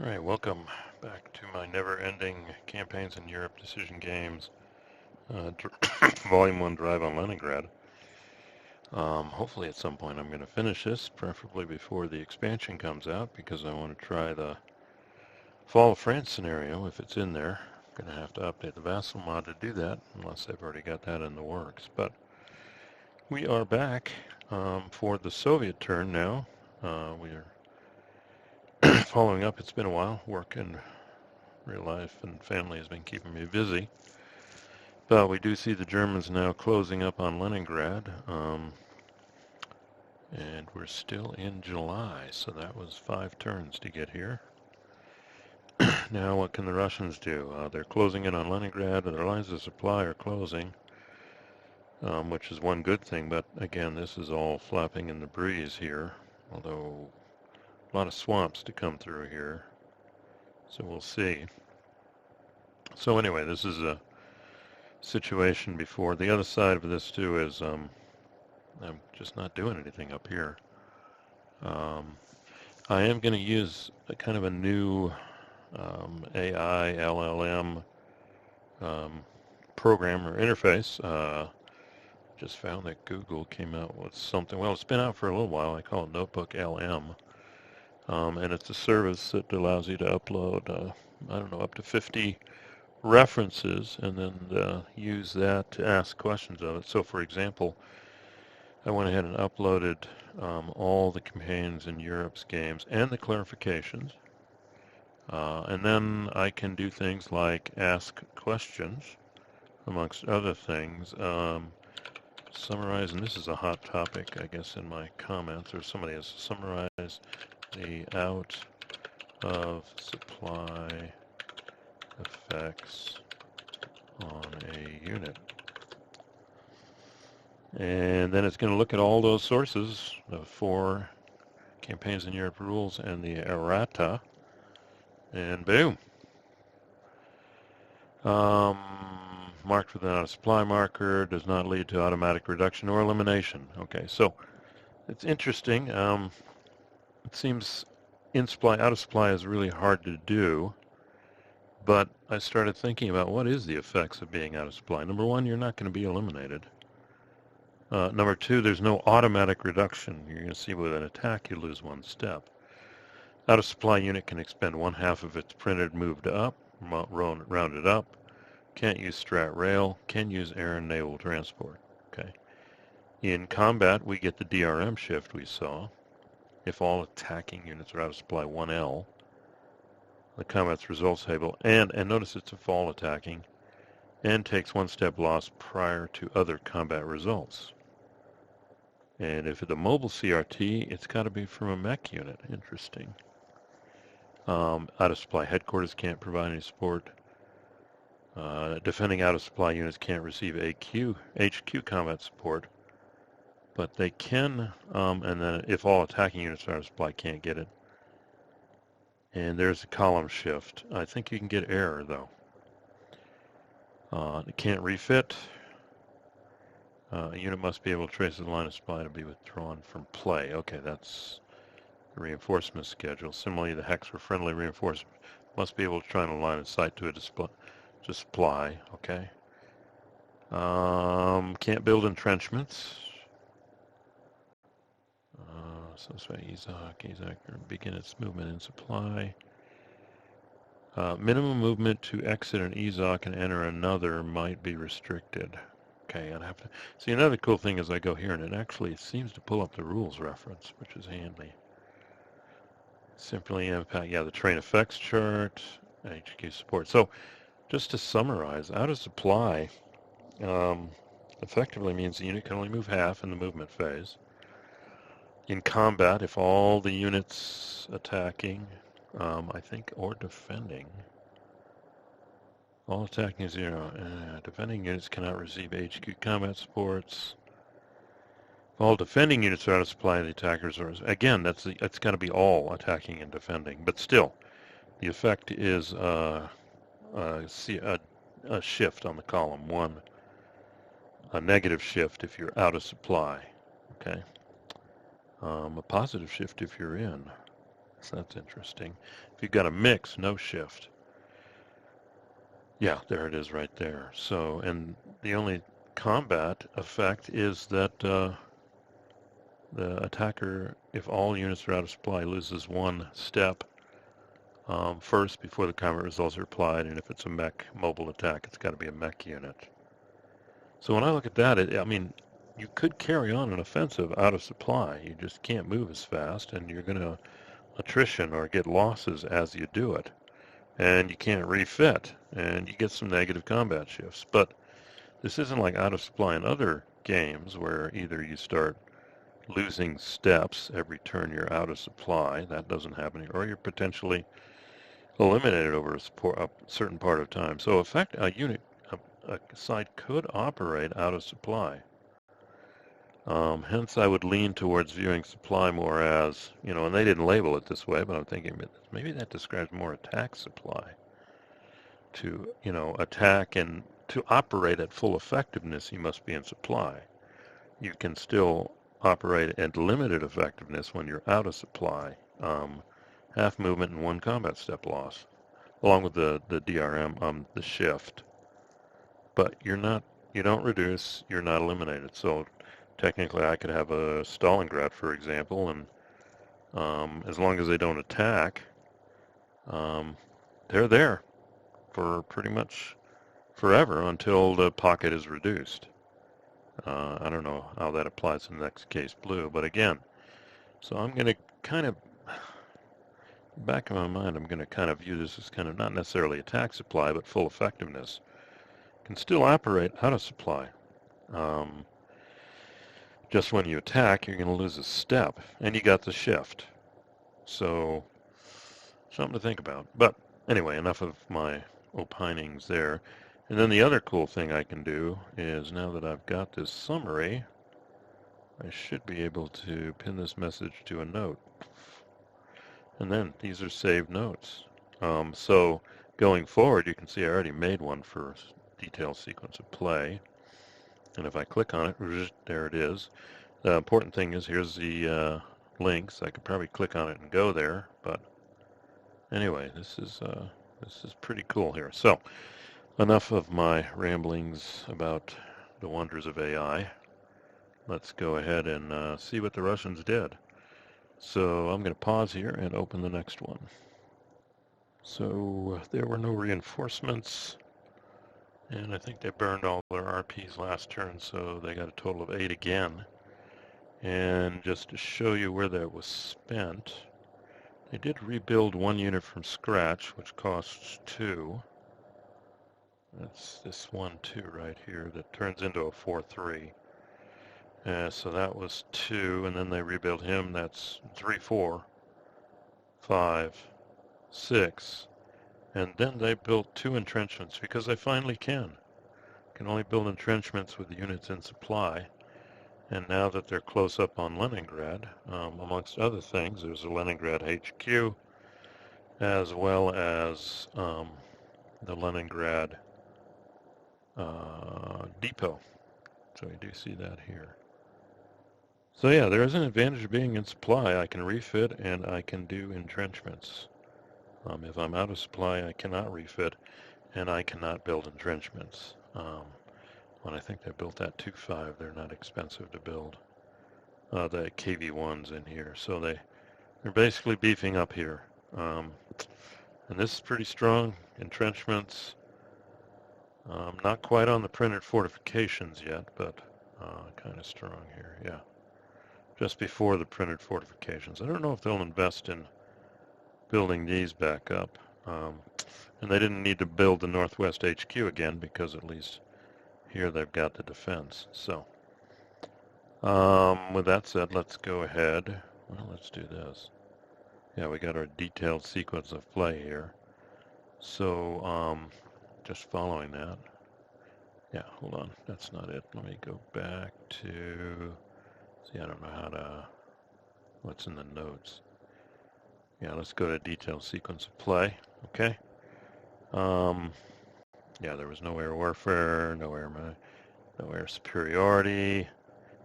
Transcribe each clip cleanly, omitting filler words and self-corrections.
All right, welcome back to my never-ending campaigns in Europe decision games, Volume 1 Drive on Leningrad. Hopefully at some point I'm going to finish this, preferably before the expansion comes out, because I want to try the Fall of France scenario if it's in there. I'm going to have to update the Vassal mod to do that, unless they've already got that in the works. But we are back for the Soviet turn now. We are following up. It's been a while. Work and real life and family has been keeping me busy. But we do see the Germans now closing up on Leningrad, and we're still in July, so that was 5 turns to get here. Now what can the Russians do? They're closing in on Leningrad, and their lines of supply are closing, which is one good thing, but again, this is all flapping in the breeze here, although a lot of swamps to come through here, so we'll see. So anyway, this is a situation before. The other side of this too is I'm just not doing anything up here. I am going to use a kind of a new AI LLM program or interface. Just found that Google came out with something. Well, it's been out for a little while. I call it Notebook LM. And it's a service that allows you to upload, I don't know, up to 50 references and then use that to ask questions of it. So for example, I went ahead and uploaded all the campaigns in Europe's games and the clarifications. And then I can do things like ask questions, amongst other things. Summarize, and this is a hot topic, I guess, in my comments, or somebody has summarized the out of supply effects on a unit. And then it's going to look at all those sources, the 4 campaigns in Europe rules and the errata, and boom. Marked with an out-of-supply marker does not lead to automatic reduction or elimination. Okay, so it's interesting. It seems out-of-supply is really hard to do, but I started thinking about what is the effects of being out of supply. Number 1, you're not going to be eliminated. Number 2, there's no automatic reduction. You're going to see with an attack you lose 1 step. Out-of-supply unit can expend 1/2 of its printed moved up, rounded up. Can't use strat rail. Can use air and naval transport. Okay. In combat, we get the DRM shift we saw. If all attacking units are out of supply 1L, the combat's results table, and notice it's a fall attacking, and takes 1 step loss prior to other combat results. And if it's a mobile CRT, it's got to be from a mech unit. Interesting. Out of supply headquarters can't provide any support. Defending out of supply units can't receive HQ combat support, but they can, and then if all attacking units are out of supply, can't get it. And there's a column shift. I think you can get error though. It can't refit. A unit must be able to trace the line of supply to be withdrawn from play. Okay, that's the reinforcement schedule. Similarly, the hex for friendly reinforcement must be able to try and align a site to a supply. Okay. Can't build entrenchments. So Izak begin its movement in supply. Minimum movement to exit an EZOC and enter another might be restricted. Okay, I'd have to see. Another cool thing is I go here and it actually seems to pull up the rules reference, which is handy. Simply impact, yeah, the train effects chart, HQ support. So just to summarize, out of supply effectively means the unit can only move half in the movement phase. In combat, if all the units attacking, I think, or defending, all attacking is 0. Defending units cannot receive HQ combat supports. All defending units are out of supply, the attackers are. Again, that's got to be all attacking and defending. But still, the effect is a shift on the column 1, a negative shift if you're out of supply. Okay. A positive shift if you're in. So that's interesting. If you've got a mix, no shift. Yeah, there it is right there. So, and the only combat effect is that the attacker, if all units are out of supply, loses one step first before the combat results are applied, and if it's a mech mobile attack, it's got to be a mech unit. So when I look at that, I mean, you could carry on an offensive out of supply. You just can't move as fast, and you're going to attrition or get losses as you do it. And you can't refit, and you get some negative combat shifts. But this isn't like out of supply in other games where either you start losing steps every turn you're out of supply, that doesn't happen, or you're potentially eliminated over a certain part of time. So a unit, a site could operate out of supply. Hence, I would lean towards viewing supply more as, and they didn't label it this way, but I'm thinking maybe that describes more attack supply. To, attack and to operate at full effectiveness, you must be in supply. You can still operate at limited effectiveness when you're out of supply. Half movement and one combat step loss, along with the DRM, the shift. But you don't reduce, you're not eliminated. So technically I could have a Stalingrad, for example, and as long as they don't attack, they're there for pretty much forever until the pocket is reduced. I don't know how that applies in the next case blue, but again, so I'm going to kind of, back of my mind, I'm going to kind of view this as kind of not necessarily attack supply, but full effectiveness. Can still operate out of supply. Just when you attack, you're going to lose a step, and you got the shift. So, something to think about. But anyway, enough of my opinings there. And then the other cool thing I can do is, now that I've got this summary, I should be able to pin this message to a note. And then these are saved notes. So going forward, you can see I already made one for detailed sequence of play. And if I click on it, there it is. The important thing is, here's the links. I could probably click on it and go there, but anyway, this is pretty cool here. So enough of my ramblings about the wonders of AI. Let's go ahead and see what the Russians did. So I'm going to pause here and open the next one. So there were no reinforcements, and I think they burned all their RPs last turn, so they got a total of 8 again. And just to show you where that was spent, they did rebuild one unit from scratch, which costs 2. That's this 1-2 right here that turns into a 4-3. So that was 2, and then they rebuilt him. That's 3, 4, 5, 6. And then they built 2 entrenchments because they finally can only build entrenchments with units in supply. And now that they're close up on Leningrad, amongst other things, there's a Leningrad HQ, as well as the Leningrad depot. So you do see that here. So yeah, there is an advantage of being in supply. I can refit and I can do entrenchments. If I'm out of supply, I cannot refit, and I cannot build entrenchments. When I think they built that 2.5, they're not expensive to build. The KV-1s in here, so they're basically beefing up here. And this is pretty strong. Entrenchments, not quite on the printed fortifications yet, but kind of strong here, yeah. Just before the printed fortifications. I don't know if they'll invest in building these back up. And they didn't need to build the Northwest HQ again, because at least here they've got the defense. So, with that said, let's go ahead. Well, let's do this. Yeah, we got our detailed sequence of play here. So, just following that. Yeah, hold on. That's not it. Let me go back to... See, I don't know how to... What's in the notes? Yeah, let's go to detailed sequence of play. Okay. Yeah, there was no air warfare, no air superiority.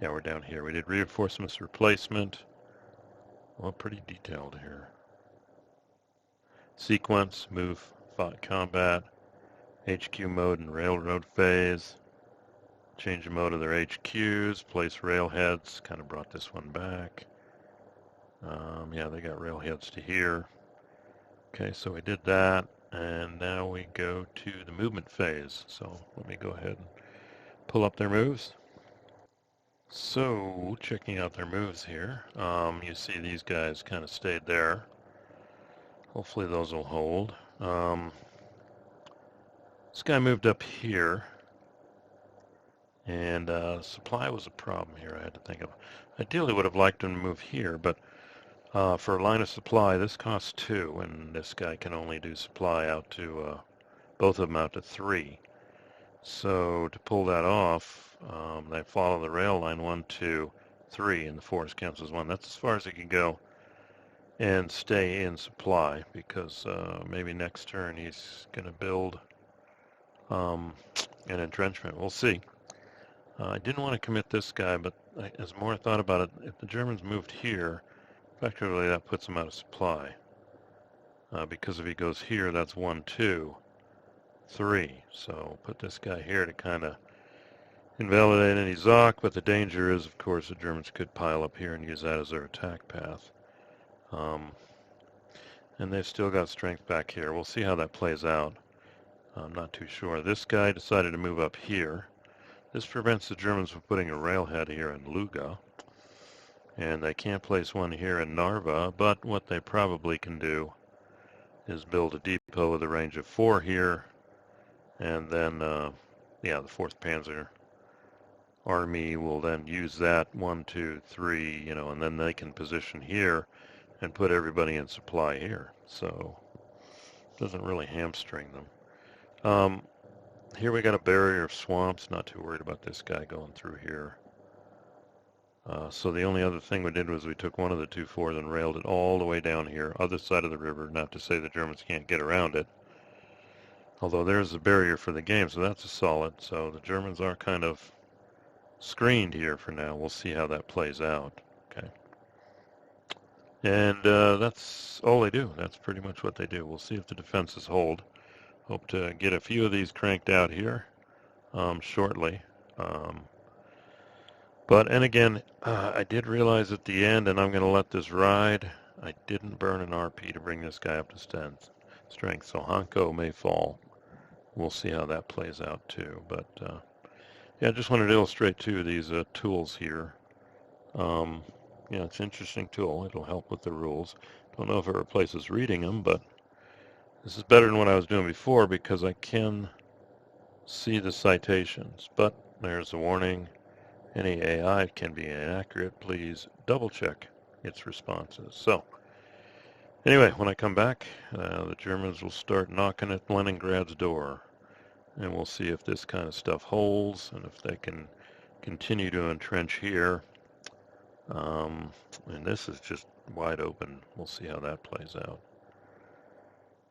Yeah, we're down here. We did reinforcements replacement. Well, pretty detailed here. sequence, move, combat, HQ mode and railroad phase. Change the mode of their HQs, place railheads, kind of brought this one back. Yeah, they got railheads to here. Okay, so we did that, and now we go to the movement phase. So let me go ahead and pull up their moves. So, checking out their moves here, you see these guys kind of stayed there. Hopefully those will hold. This guy moved up here, and supply was a problem here I had to think of. Ideally would have liked him to move here, but for a line of supply, this costs 2, and this guy can only do supply out to, both of them out to 3. So to pull that off, they follow the rail line 1, 2, 3, and the force counts as 1. That's as far as it can go and stay in supply, because maybe next turn he's going to build an entrenchment. We'll see. I didn't want to commit this guy, but as more I thought about it, if the Germans moved here, effectively that puts him out of supply. Because if he goes here, that's 1, 2, 3. So put this guy here to kind of invalidate any Zoc, but the danger is, of course, the Germans could pile up here and use that as their attack path. And they've still got strength back here. We'll see how that plays out. I'm not too sure. This guy decided to move up here. This prevents the Germans from putting a railhead here in Luga. And they can't place one here in Narva, but what they probably can do is build a depot with a range of 4 here, and then, yeah, the 4th Panzer Army will then use that 1, 2, 3, you know, and then they can position here and put everybody in supply here. So it doesn't really hamstring them. Here we got a barrier of swamps. Not too worried about this guy going through here. So the only other thing we did was we took one of the 2-4s and railed it all the way down here, other side of the river, not to say the Germans can't get around it. Although there's a barrier for the game, so that's a solid. So the Germans are kind of screened here for now. We'll see how that plays out. Okay. And that's all they do. That's pretty much what they do. We'll see if the defenses hold. Hope to get a few of these cranked out here shortly. And again, I did realize at the end, and I'm going to let this ride, I didn't burn an RP to bring this guy up to strength, so Hanko may fall. We'll see how that plays out too. But yeah, I just wanted to illustrate two of these tools here. Yeah, it's an interesting tool. It'll help with the rules. Don't know if it replaces reading them, but this is better than what I was doing before because I can see the citations. But there's a warning. Any AI can be inaccurate. Please double check its responses. So anyway, when I come back, the Germans will start knocking at Leningrad's door. And we'll see if this kind of stuff holds and if they can continue to entrench here. And this is just wide open. We'll see how that plays out.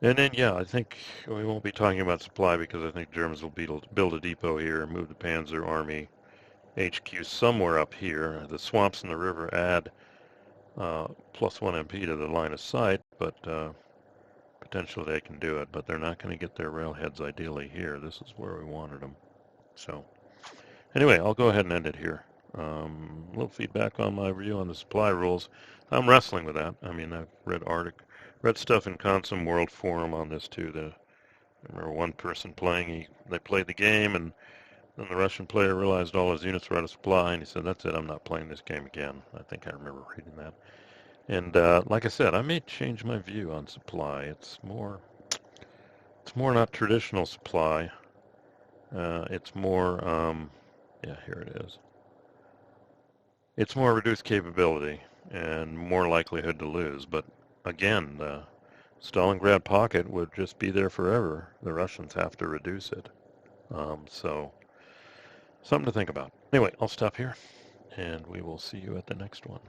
And then, yeah, I think we won't be talking about supply because I think Germans will build a depot here, move the Panzer Army HQ somewhere up here. The swamps in the river add +1 MP to the line of sight, but potentially they can do it. But they're not going to get their railheads ideally here. This is where we wanted them. So anyway, I'll go ahead and end it here. A little feedback on my review on the supply rules. I'm wrestling with that. I mean, I've read stuff in Consum World Forum on this too. I remember one person playing, they played the game, and then the Russian player realized all his units were out of supply, and he said, "That's it, I'm not playing this game again." I think I remember reading that. And like I said, I may change my view on supply. It's more not traditional supply. It's more, yeah, here it is. It's more reduced capability and more likelihood to lose. But again, the Stalingrad pocket would just be there forever. The Russians have to reduce it. So something to think about. Anyway, I'll stop here, and we will see you at the next one.